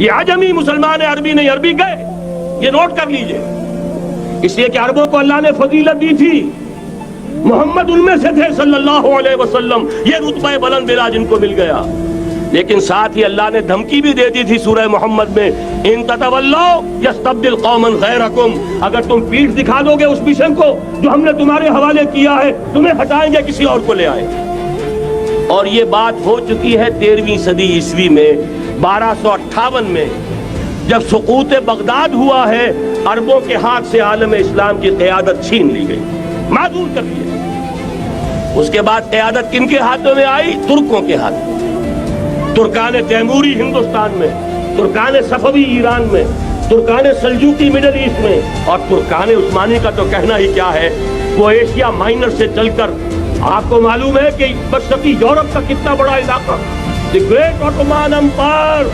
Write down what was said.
یہ عجمی مسلمان عربی نہیں، عربی گئے، یہ نوٹ کر لیجئے، اس لیے کہ عربوں کو اللہ نے فضیلت دی تھی، محمد ان میں سے تھے صلی اللہ علیہ وسلم، یہ رتبہ بلند ملا جن کو مل گیا۔ لیکن ساتھ ہی اللہ نے دھمکی بھی دے دی تھی سورہ محمد میں، ان تتولوا یستبدل قوما غیرکم، اگر تم پیٹھ دکھا دو گے اس مشن کو جو ہم نے تمہارے حوالے کیا ہے، تمہیں ہٹائیں گے، کسی اور کو لے آئیں گے۔ اور یہ بات ہو چکی ہے 13ویں صدی عیسوی میں، 1258 میں جب سقوط بغداد ہوا ہے، عربوں کے ہاتھ سے عالم اسلام کی قیادت چھین لی گئی، معذور کر دیا۔ اس کے بعد قیادت کن کے ہاتھوں میں آئی؟ ترکوں کے ہاتھ میں، ترکان تیموری ہندوستان میں، ترکان صفوی ایران میں، ترکان سلجوقی مڈل ایسٹ میں، اور ترکان عثمانی کا تو کہنا ہی کیا ہے، وہ ایشیا مائنر سے چل کر آپ کو معلوم ہے کہ مشرقی یورپ کا کتنا بڑا علاقہ، دی گریٹ آٹومان امپائر